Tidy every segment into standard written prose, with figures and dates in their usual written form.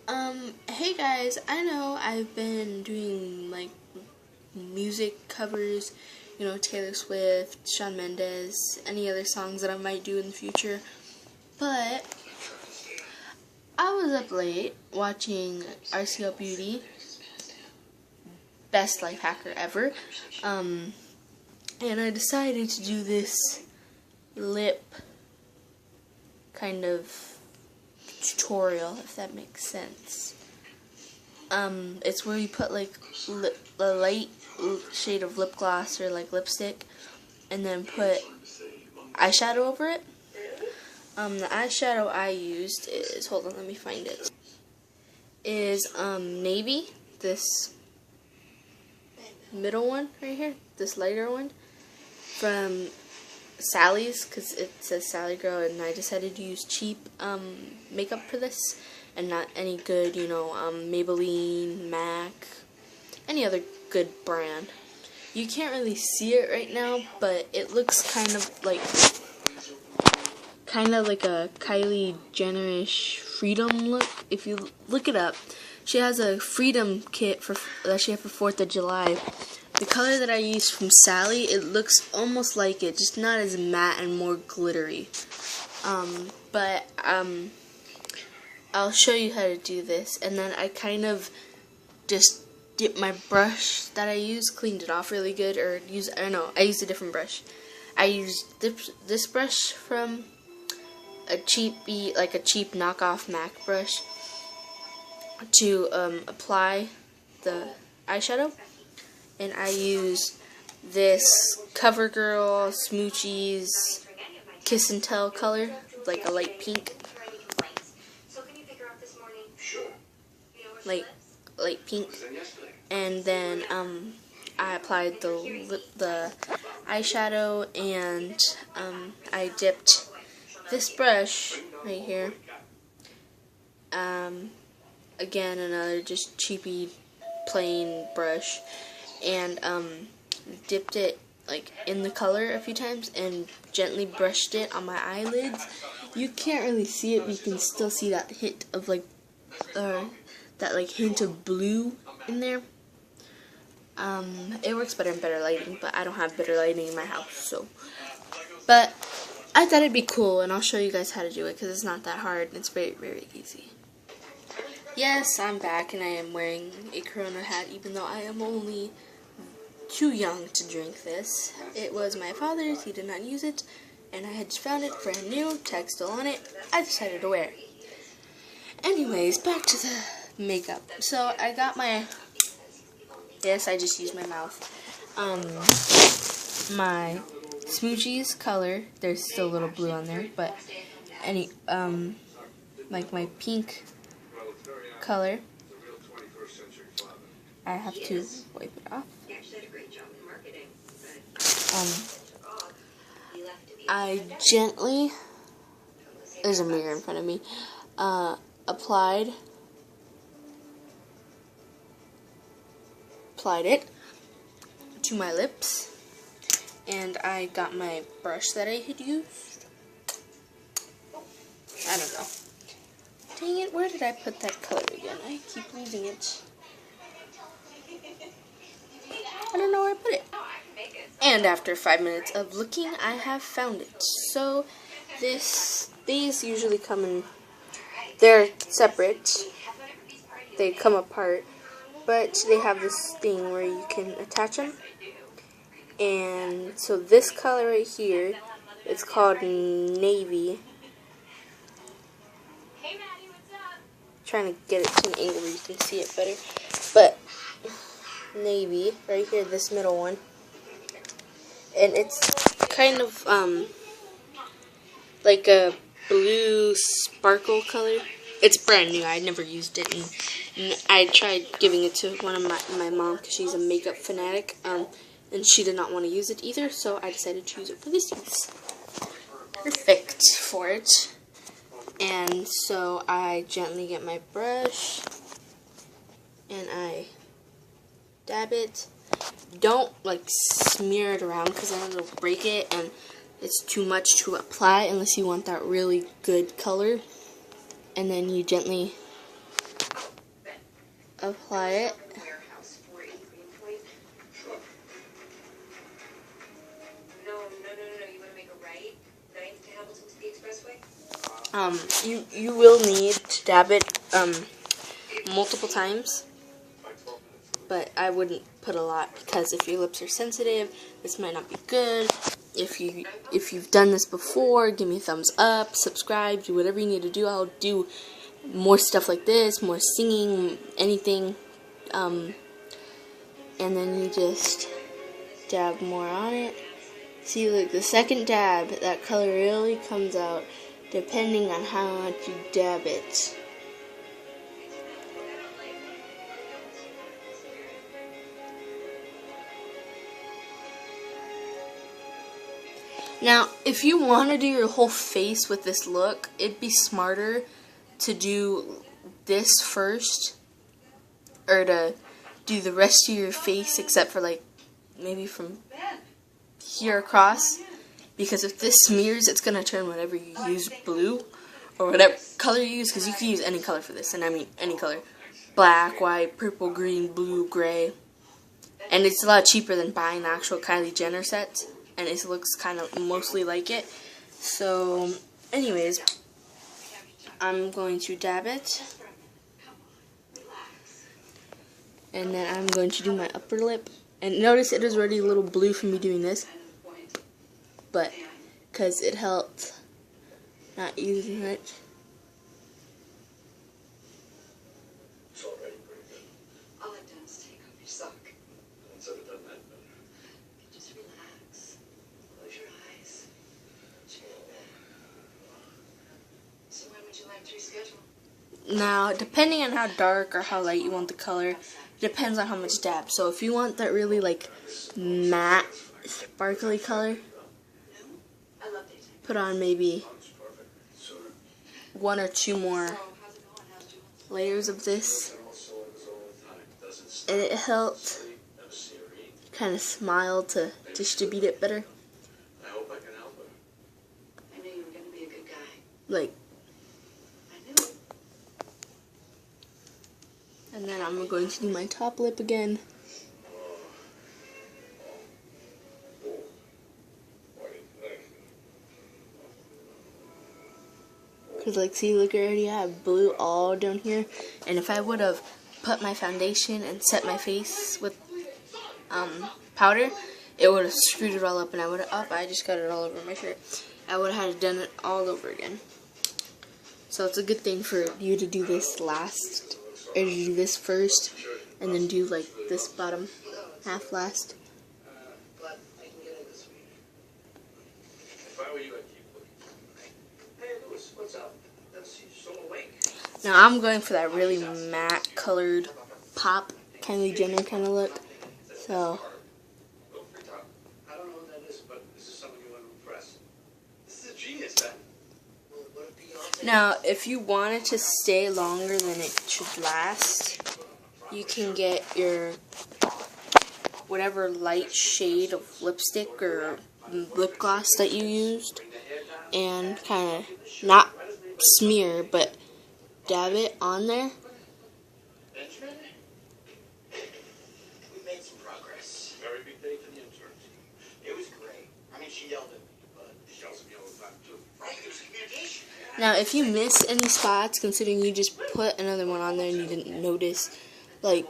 Hey guys, I know I've been doing like music covers, you know, Taylor Swift, Shawn Mendes, any other songs that I might do in the future, but I was up late watching RCL Beauty, best life hacker ever, and I decided to do this lip kind of tutorial, if that makes sense. It's where you put like a light shade of lip gloss or like lipstick, and then put eyeshadow over it. The eyeshadow I used is, hold on, let me find it. Is navy, this middle one right here, this lighter one from Sally's, because it says Sally Girl, and I decided to use cheap makeup for this and not any good, you know, Maybelline, MAC, any other good brand. You can't really see it right now, but it looks kind of like a Kylie Jenner-ish Freedom look. If you look it up, she has a Freedom kit that she had for 4th of July. The color that I used from Sally, it looks almost like it, just not as matte and more glittery. I'll show you how to do this, and then I kind of just dipped my brush that I used, cleaned it off really good, I used a different brush. I used this brush from a cheap knockoff MAC brush to apply the eyeshadow, and I use this CoverGirl Smoochie's Kiss and Tell color, like a light pink, light pink, and then I applied the eyeshadow, and I dipped this brush right here. Again, another just cheapy plain brush, and dipped it like in the color a few times and gently brushed it on my eyelids. You can't really see it, but you can still see that hint of hint of blue in there. It works better in better lighting, but I don't have better lighting in my house, so. But I thought it'd be cool, and I'll show you guys how to do it, because it's not that hard, and it's very, very easy. Yes, I'm back, and I am wearing a Corona hat, even though I am only too young to drink this. It was my father's, he did not use it, and I had found it brand new, tag still on it. I decided to wear it. Anyways, back to the makeup. So I got my, yes, I just used my mouth. My Smoochie's color, there's still a little blue on there, but like my pink color, I have to wipe it off. I gently, there's a mirror in front of me, applied it to my lips, and I got my brush that I had used. I don't know. Dang it, where did I put that color again? I keep losing it. I don't know where I put it. And after 5 minutes of looking, I have found it. So these usually come in, they're separate. They come apart, but they have this thing where you can attach them. And so this color right here, it's called navy. Trying to get it to an angle where you can see it better, but navy right here, this middle one, and it's kind of like a blue sparkle color. It's brand new, I never used it, and I tried giving it to one of my mom, because she's a makeup fanatic, and she did not want to use it either, so I decided to use it for this use. Perfect for it. And so I gently get my brush and I dab it. Don't like smear it around, because then it'll break it and it's too much to apply unless you want that really good color. And then you gently apply it. You will need to dab it multiple times, but I wouldn't put a lot because if your lips are sensitive, this might not be good. If you've done this before, give me a thumbs up, subscribe, do whatever you need to do. I'll do more stuff like this, more singing, anything. And then you just dab more on it. See, like the second dab, that color really comes out depending on how much you dab it. Now, if you want to do your whole face with this look, it'd be smarter to do this first, or to do the rest of your face except for like maybe from here across, because if this smears, it's going to turn whatever you use blue, or whatever color you use, because you can use any color for this, and I mean any color. Black, white, purple, green, blue, gray. And it's a lot cheaper than buying the actual Kylie Jenner sets, and it looks kind of mostly like it. So, anyways, I'm going to dab it. And then I'm going to do my upper lip. And notice it is already a little blue from me doing this. But, because it helped not using much. It's already pretty good. All I've done is take off your sock. Once I've done that better. Just relax. Close your eyes. Chill. So when would you like to reschedule? Now, depending on how dark or how light you want the color, depends on how much dab. So if you want that really like matte, sparkly color, put on maybe 1 or 2 more layers of this, and it helped kind of smile to distribute it better. I hope I can help her. I knew you were going to be a good guy. Like, I knew it. and then I'm going to do my top lip again. Because, like, see, look, I already have blue all down here. And if I would have put my foundation and set my face with powder, it would have screwed it all up. And I would have, I just got it all over my shirt. I would have had to done it all over again. So it's a good thing for you to do this last, or to do this first, and then do, like, this bottom half last. But I can get it this week. If I were you, I'd keep looking. Hey, Louis, what's up? That's you so awake. Now I'm going for that really matte colored pop Kylie Jenner kind of look. So I don't know what that is, but this is someone you want to impress. This is a genius, man. now, if you want it to stay longer than it should last, you can get your whatever light shade of lipstick or lip gloss that you used, and kind of not smear, but dab it on there. Benjamin? We made some progress. Very big day for the interns. It was great. I mean, she yelled at me, but she yells at me all the time, too. Right, it was communication. Now, if you miss any spots, considering you just put another one on there and you didn't notice, like,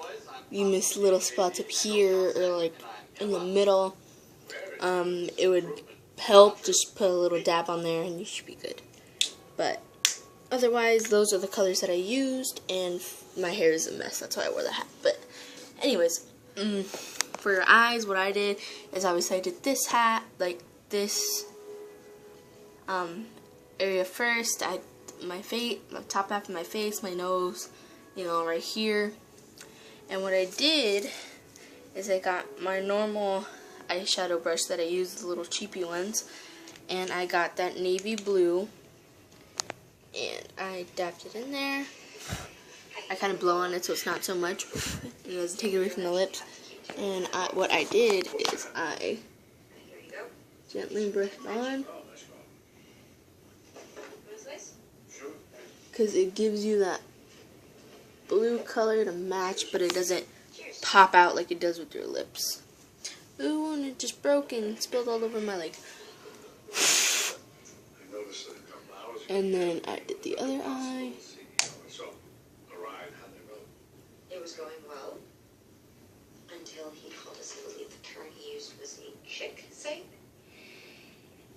you missed little spots up here or, like, in the middle, it would help just put a little dab on there and you should be good. But otherwise, those are the colors that I used, and my hair is a mess. That's why I wore the hat. But anyways, for your eyes, what I did is obviously I did this hat, like this area first. My face, my top half of my face, my nose, you know, right here. And what I did is I got my normal eyeshadow brush that I use, the little cheapy ones, and I got that navy blue, and I dabbed it in there. I kind of blow on it so it's not so much, it doesn't take it away from the lips. And what I did is I gently brush it on, because it gives you that blue color to match, but it doesn't pop out like it does with your lips. Ooh, and it just broke and spilled all over my leg. And then I did the other eye. It was going well until he told us he believed the term he used was a chick thing.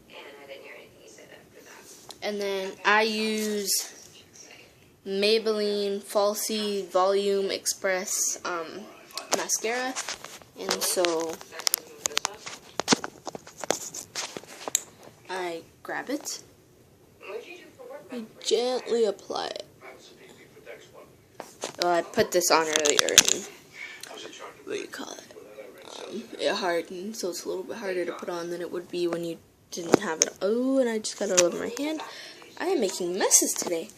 And I didn't hear anything he said after that. And then I use Maybelline Falsy Volume Express mascara. And so I grab it. I gently apply it. Well, I put this on earlier and what do you call it? It hardened, so it's a little bit harder to put on than it would be when you didn't have it. Oh, and I just got it all over my hand. I am making messes today.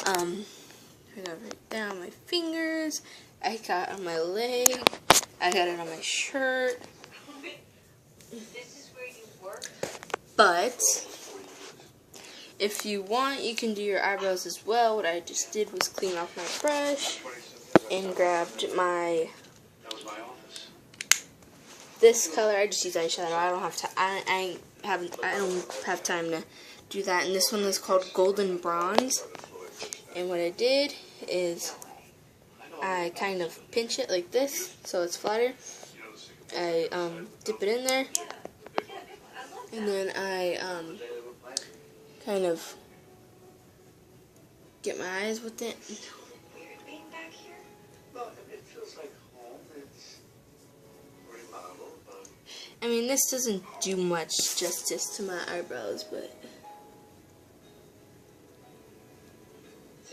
I got it right there on my fingers. I got it on my leg. I got it on my shirt. But if you want, you can do your eyebrows as well. What I just did was clean off my brush and grabbed my this color. I just use eyeshadow. I don't have to. I don't have time to do that. And this one is called Golden Bronze. And what I did is I kind of pinch it like this so it's flatter. I dip it in there, and then I kind of get my eyes with it. I mean, this doesn't do much justice to my eyebrows, but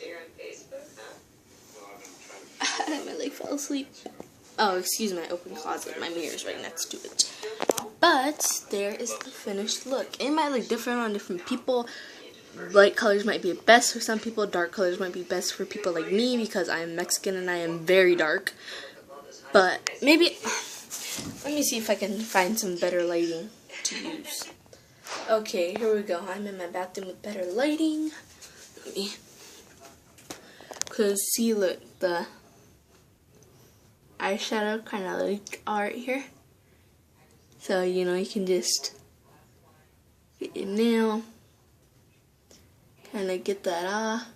So you're on Facebook, huh? my leg fell asleep. Oh, excuse my open closet. My mirror's right next to it. But there is the finished look. It might look different on different people. Light colors might be best for some people. Dark colors might be best for people like me because I am Mexican and I am very dark. But maybe, let me see if I can find some better lighting to use. Okay, here we go. I'm in my bathroom with better lighting. Let me, cause see, look, the eyeshadow kind of like art here. So, you know, you can just get your nail, kind of get that off.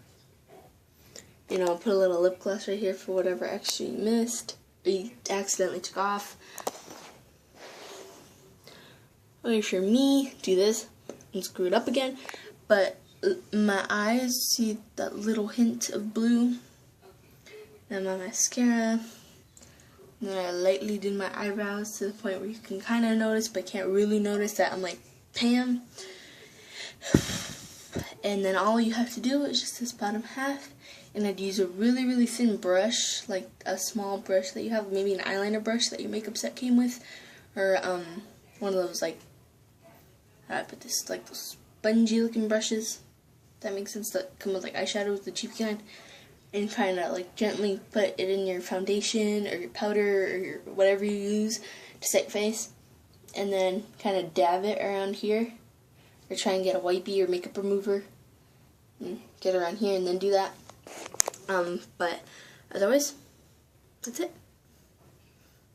You know, put a little lip gloss right here for whatever extra you missed or you accidentally took off. Or if you're me, do this and screw it up again. But my eyes, see that little hint of blue. And my mascara. And then I lightly did my eyebrows to the point where you can kind of notice, but can't really notice that I'm like Pam. And then all you have to do is just this bottom half. And I'd use a really, really thin brush, like a small brush that you have, maybe an eyeliner brush that your makeup set came with. Or one of those, like, how do I put this, like those spongy looking brushes. That makes sense, that come with like eyeshadows, the cheap kind. And kind of like gently put it in your foundation or your powder or your whatever you use to set your face, and then kind of dab it around here, or try and get a wipey or makeup remover and get around here and then do that. But otherwise, that's it.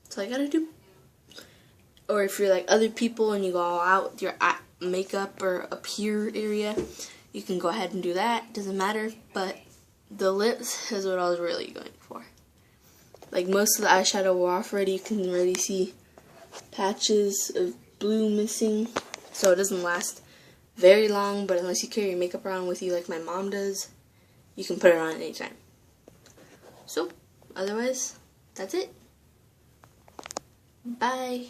That's all I gotta do. Or if you're like other people and you go all out with your makeup or up here area, you can go ahead and do that. Doesn't matter, but the lips is what I was really going for. Like most of the eyeshadow wore off already. You can already see patches of blue missing. So it doesn't last very long, but unless you carry your makeup around with you like my mom does, you can put it on at any time. So, otherwise, that's it. Bye.